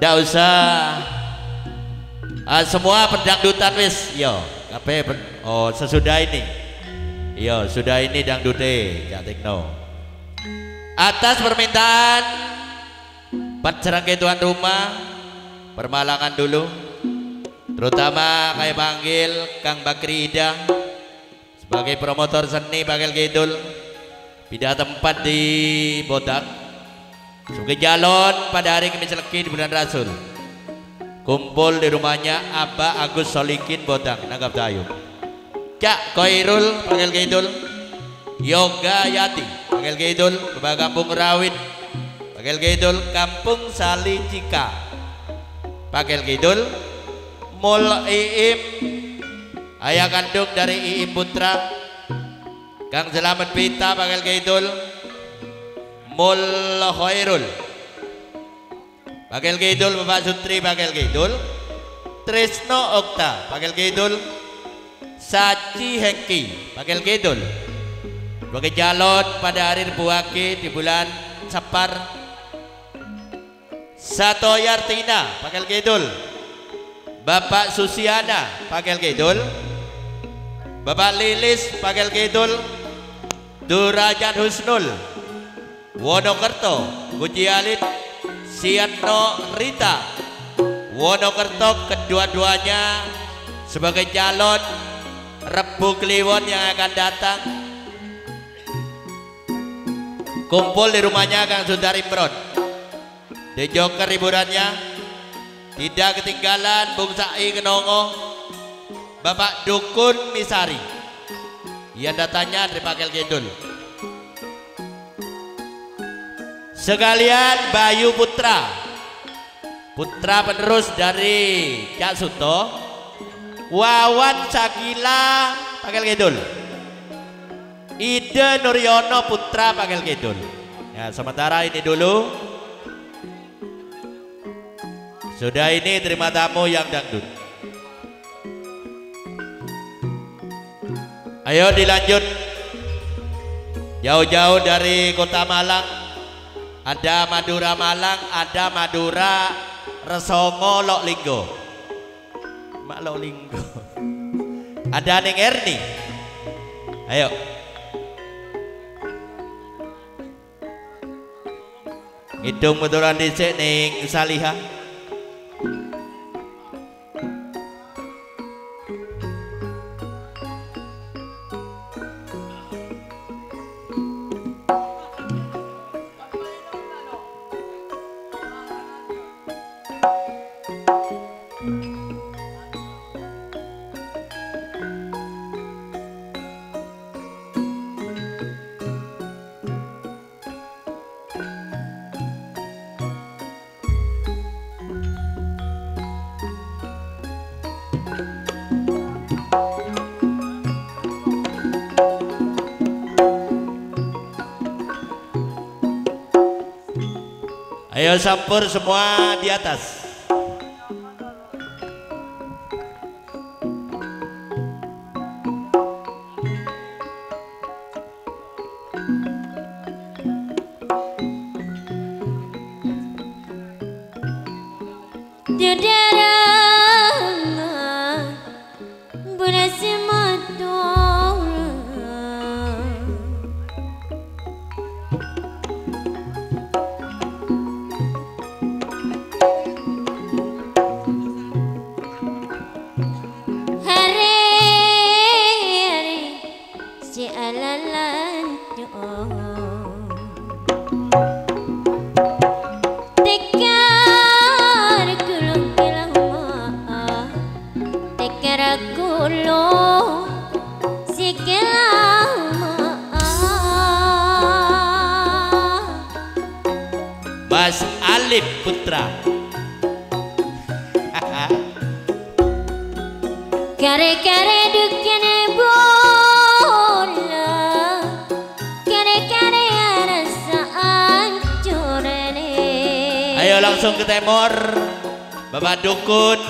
Ndak usah. Semua pendangdutan wis yo kabeh oh sesudah ini. Yo sudah ini dangdute Cak Tikno. Atas permintaan Pacerangke tuan rumah permalangan dulu. Terutama kayak panggil Kang Bakri Ida sebagai promotor seni Bagel Kidul pindah tempat di Botak sebagai calon pada hari Kamis Legi di bulan Rasul. Kumpul di rumahnya Abah Agus Solikin Botak Nanggap Tayu. Cak Koirul Bagel Kidul, Yoga Yati Bagel Kidul, Bapak Kampung Rawit Bagel Kidul, Kampung Salicika Bagel Kidul, Mul Iim ayah kandung dari Iim Putra Kang Selamat Pita Bagel Kidul, Mul Khairul Bagel Kidul, Bapak Sutri Bagel Kidul, Trisno Okta Bagel Kidul, Saci Hengki Bagel Kidul sebagai calon pada hari Buaki di bulan Sapar. Sato Yartina Bagel Kidul, Bapak Susiana Bagel Kidul, Bapak Lilis Bagel Kidul, Durajan Husnul Wonokerto, Gujialit Siatno Rita Wonokerto, kedua-duanya sebagai calon Rebu Kliwon yang akan datang. Kumpul di rumahnya Kang Sundar Imron. Di Joker hiburannya tidak ketinggalan Bung Sai Kenongo, Bapak Dukun Misari yang datanya dari Bagel Kidul. Sekalian Bayu Putra, putra penerus dari Cak Suto, Wawan Sakila Bagel Kidul, Ide Nuryono Putra Bagel Kidul. Ya, sementara ini dulu. Sudah ini terima tamu yang dangdut. Ayo dilanjut. Jauh-jauh dari kota Malang. Ada Madura Malang, ada Madura Resongo Lok Linggo. Mak Lok Linggo. Ada Ning Erni. Ayo. Hidung betulan dhisik ning Salihah. Ayo sampur semua di atas. Mas Alif Putra. Kare-kare dukene bola, kare-kare rasa ancurane. Ayo langsung ke timur, Bapak Dukun,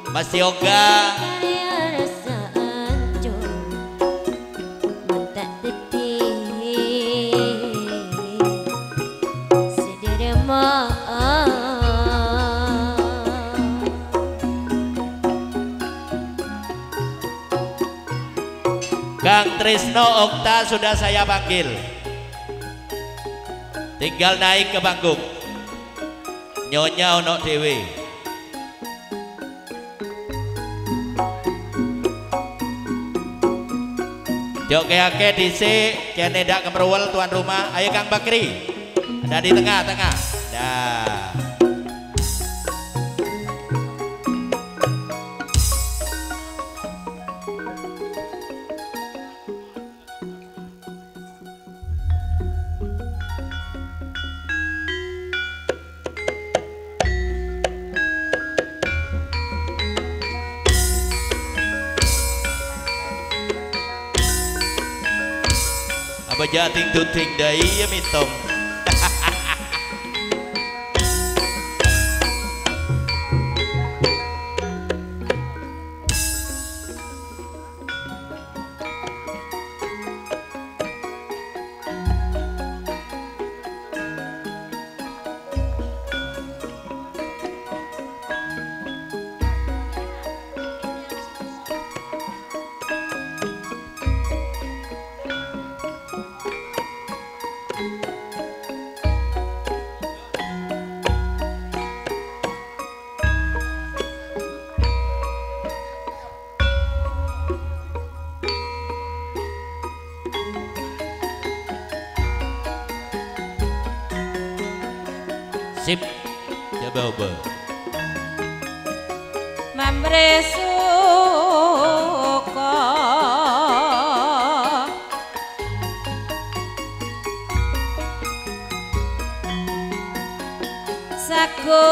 Mas Yoga. Kang Trisno Okta sudah saya panggil, tinggal naik ke panggung. Nyonya ono dewe. Joke-ake dhisik kene ndak kemruwel tuan rumah. Ayo Kang Bakri. Ada di tengah-tengah. Dah. Bajating tuting dai ya mitom. Sip, coba. Mamre suka saku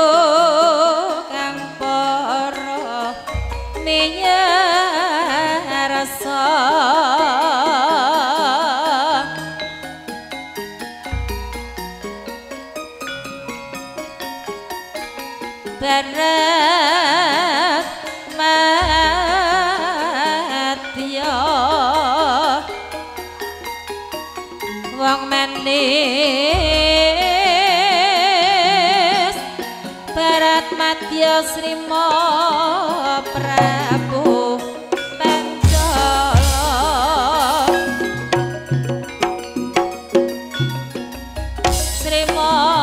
kang para minyarasa berat matya wong manis berat matya Srima Prabu Pancala Srima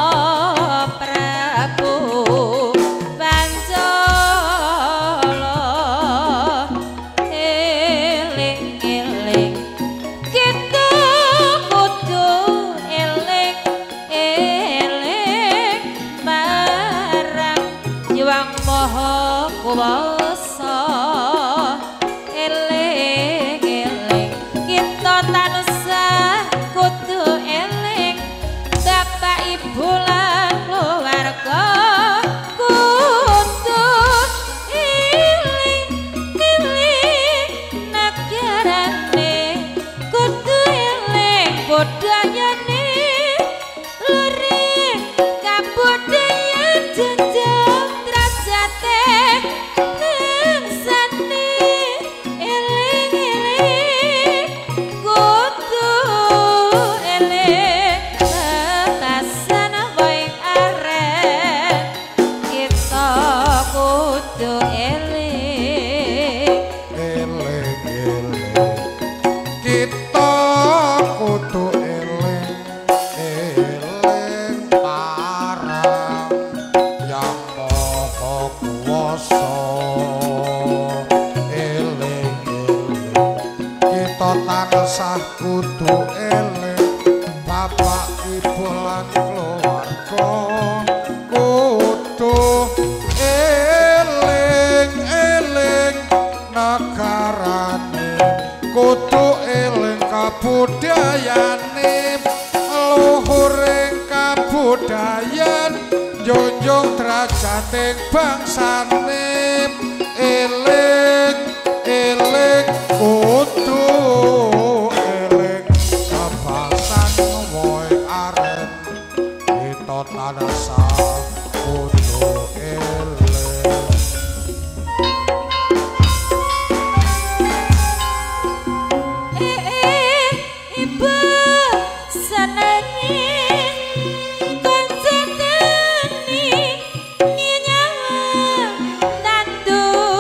kuwasa eling-eling kita tansah kudu eling bapak ibu lan keluarga kudu eling-eling negarane kudu eling budayane lere kabudayan jenjang derajate tansah kudu eling bapak ibu lan keluarga kudu eling-eling negarane kudu eling kabudayane luhuring kabudayan njunjung derajating bangsane eling-eling kudu eling kabasan woe aren kita tansah kudu eling ibu senengi koncentrani nyawa tandurane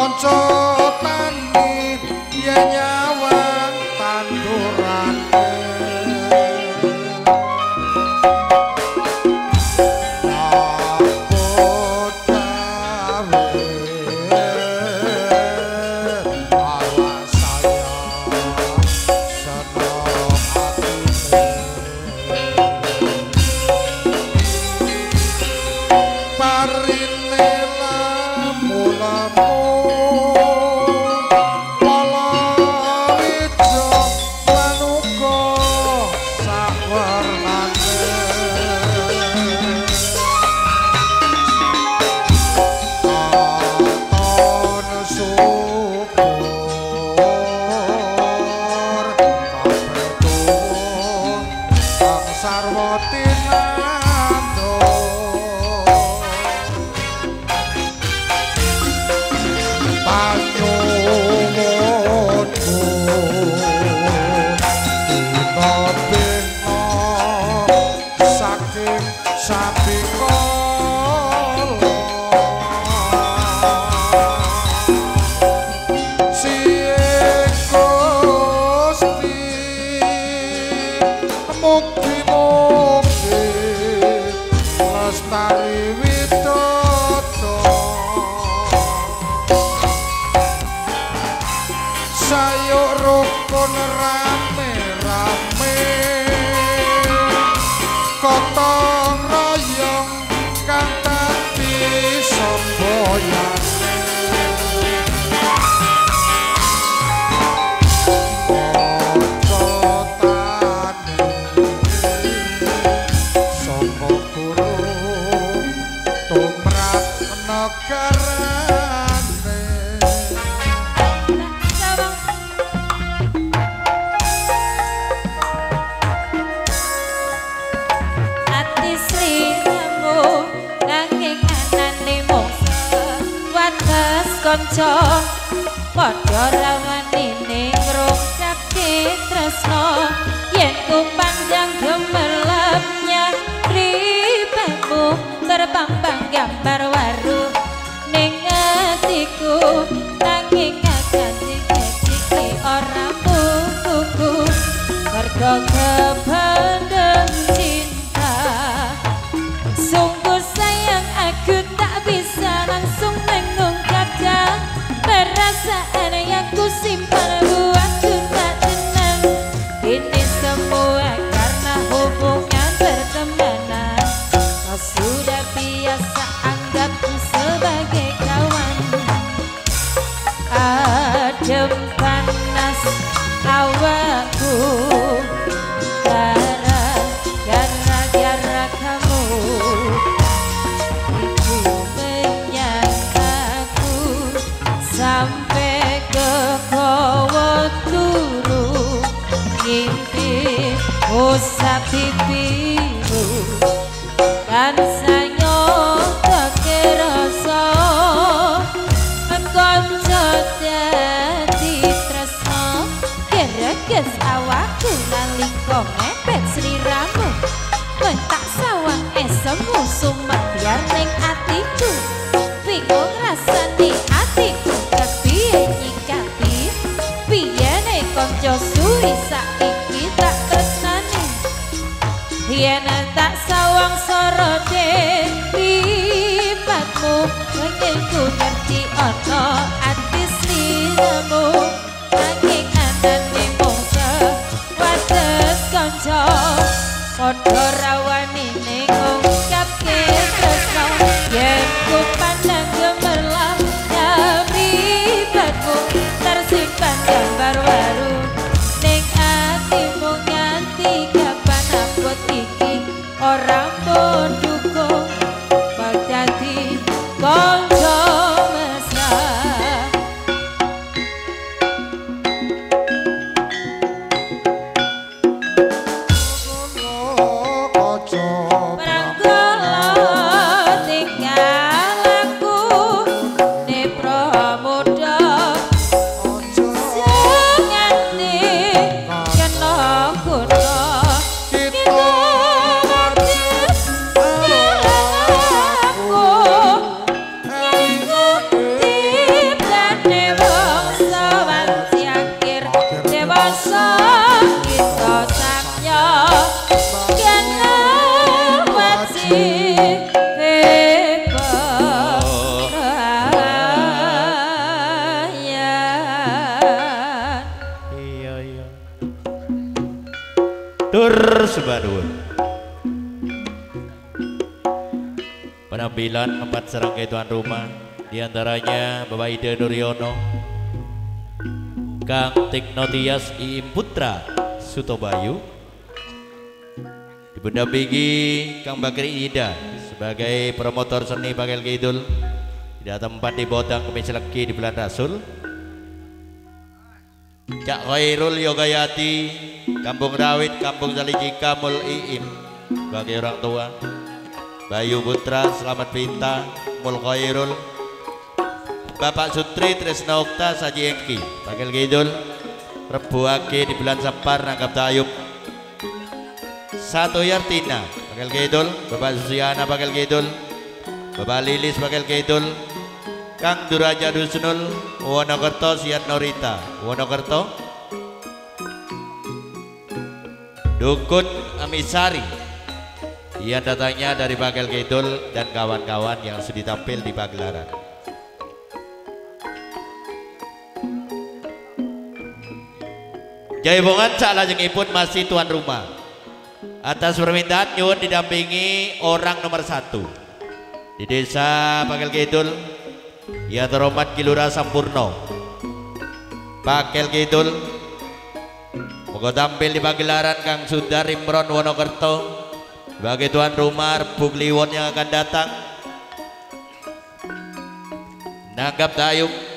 kanca tani yen nyawang tandurane kanca padha rawani ning ngrungkake tresno yen ku panjang gemerlepnya ribetmu terpampang gambar waru ning atiku nanging akan iki ora buku mergo kependem cinta sungguh sayang aku tak bisa langsung mengungkapkan perasaan yang ku simpan buatku tak tenang. Ini semua karena hubungan pertemanan. Kau sudah biasa anggapku sebagai kawan. Adem panas awakku gara-gara kamu. Sampai ke bawah turu ngimpi usap pipimu dan sanyo tak kerasa kanca dadi tresno gereges awakku nalika mepet sliramu mentak sawang esemu sumet biar ning atiku bingung rasane atiku kanca suwi saiki tak tresnani yen tak sawang sorode ipatmu pengen ku ngerti ana ati sliramu nanging anane mung sewates kanca padha rawani ning ngungkapke tresno yen ku pandang gemerlap ribetmu tersimpan gambar waru ning atimu nganti kapan abot iki ora mendukung bak dadi kanca mesra kanca sebadur. Penampilan 4 serangkai tuan rumah, diantaranya Bapak Ida Nuryono, Kang Tikno Tias Iim Putra Sutobayu, dipendampingi Kang Bakri Ida sebagai promotor seni Bagel Kidul, tidak tempat di Bodang Kemis Legi di Bulan Rasul. Cak Khairul Yogayati, Kampung Rawit, Kampung Salijika, Mul Iim sebagai orang tua. Bayu Putra Selamat Pinta, Mul Khairul. Bapak Sutri Tresna Okta Saji Engki Bagel Kidul, Rebu Age di Bulan Sapar Nangkap Tayub. Satu Yartina Bagel Kidul, Bapak Susiana Bagel Kidul, Bapak Lilis Bagel Kidul, Kang Duraja Dusnul Wonokerto Siat Norita Wonokerto, Dukun Amisari yang datangnya dari Bagel Kidul dan kawan-kawan yang sudah tampil di pagelaran. Jaibongan salajengipun masih tuan rumah. Atas permintaan nyuwun didampingi orang nomor 1 di desa Bagel Kidul, ya terhormat Kilura Sampurno Bagel Kidul. Moga tampil di pagelaran Kang Sundar Imron Wonokerto sebagai tuan rumah Rebu Kliwon yang akan datang. Nanggap Tayub.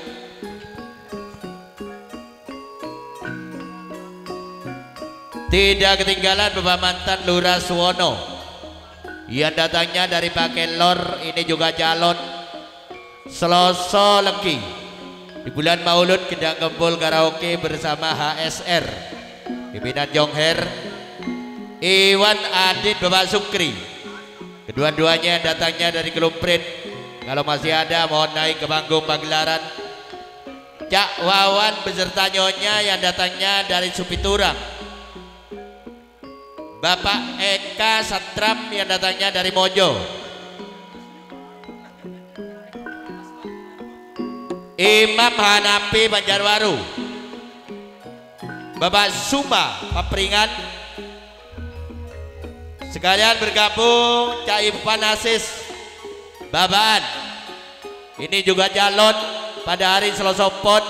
Tidak ketinggalan Bapak mantan Lurah Suwono yang datangnya dari Pakai Lor, ini juga calon Selasa Legi di bulan Maulud Gedang Kempul Karaoke bersama HSR pimpinan Jongher, Iwan Adit, Bapak Sukri. Kedua-duanya datangnya dari Kelumprit. Kalau masih ada mohon naik ke panggung pagelaran. Cak Wawan beserta nyonya yang datangnya dari Supiturang. Bapak Eka Satram yang datangnya dari Mojo. Imam Hanapi Banjarwaru. Bapak Suma Papringan. Sekalian bergabung Cak Irfan Asis Babaan, ini juga calon pada hari Selasa Pon.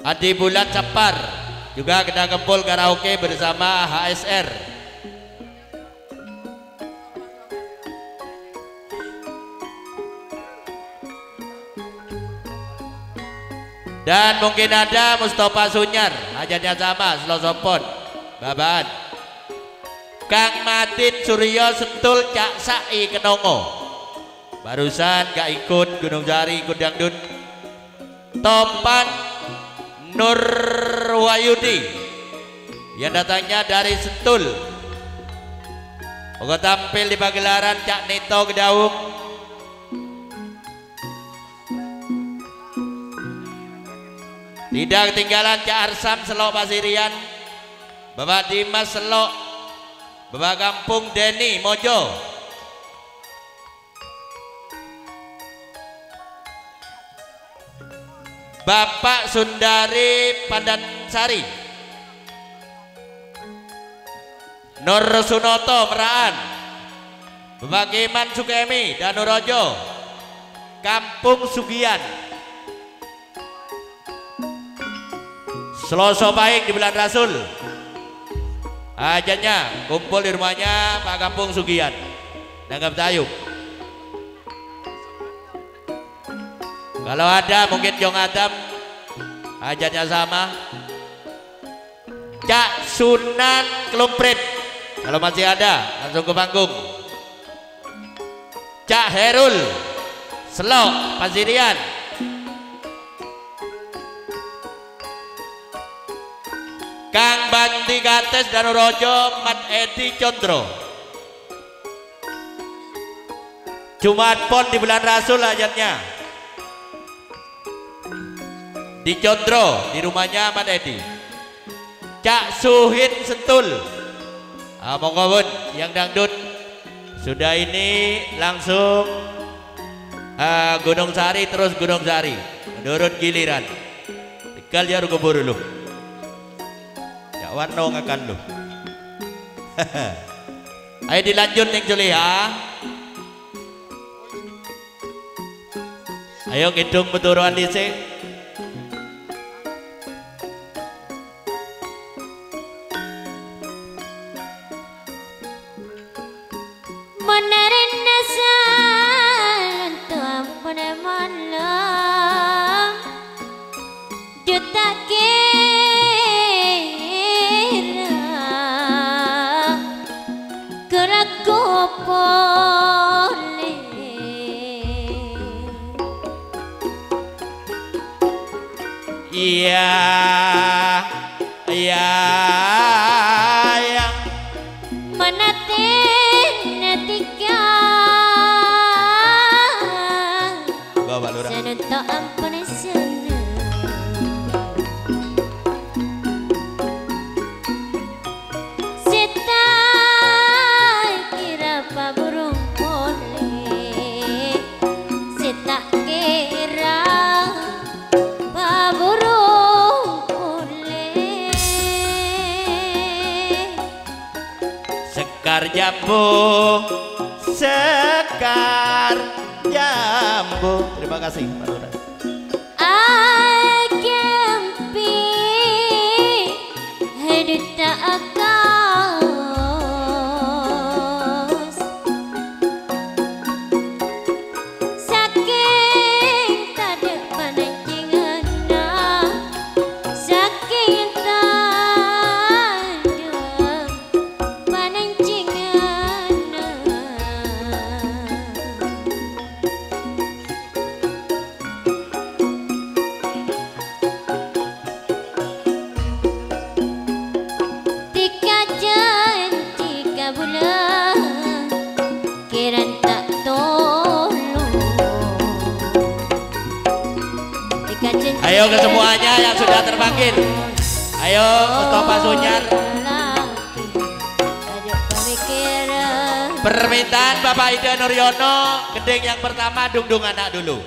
Adi Bulan Sapar juga Gedang Kempul Karaoke bersama HSR. Dan mungkin ada Mustafa Sunyar, hajatnya sama Selasa Pon Babaan. Kang Matin Suryo Sentul Cak Sai Kenongo, barusan gak ikut Gunung Sari ikut dangdut. Topan Nurwayudi yang datangnya dari Sentul. Moga tampil di pagelaran Cak Nito Gedaung. Tidak ketinggalan Cak Arsam Selok Pasirian, Bapak Dimas Selok, Bapak Kampung Deni Mojo. Bapak Sundari Pandansari, Nur Sunoto Meraan, Bapak Kiman Sukemi Danurojo, Kampung Sugian. Selasa Pahing di Bulan Rasul, hajatnya kumpul di rumahnya Pak Kampung Sugian. Nanggap Tayub. Kalau ada mungkin Jong Adam, hajatnya sama. Cak Sunan Kelumprit, kalau masih ada langsung ke panggung. Cak Herul Selok Pasirian, Kang Banti Gates Danurojo Mat Edi Condro. Jumat Pon di Bulan Rasul hajatnya di Condro, di rumahnya Mat Edi. Cak Suhin Sentul, monggo yang dangdut sudah ini langsung Gunung Sari, terus Gunung Sari menurut giliran. Tinggal ya rugo buru lu. Warno ngakan lu. Ayo dilanjut ning Julia. Ayo kidung meturuan dhisik. Menarin nasan untuk ampun malam juta kira keraku boleh iya iya yang menatin netika bawa lurah senuntuk ampun sana sita kira pa burung boleh sita kira pa burung boleh Sekar jambu, sekar jambu. Terima kasih Pak Lurah. I can be headed akas saking tade panancingan saking tade panancingan tika janji kabulan kiran tak tolong tika janji Ayo ke semuanya yang sudah terpanggil. Ayo Mustafa Sunyar. ada pemikiran Permintaan Bapak Ida Nuryono, gending yang pertama dung-dung anak dulu.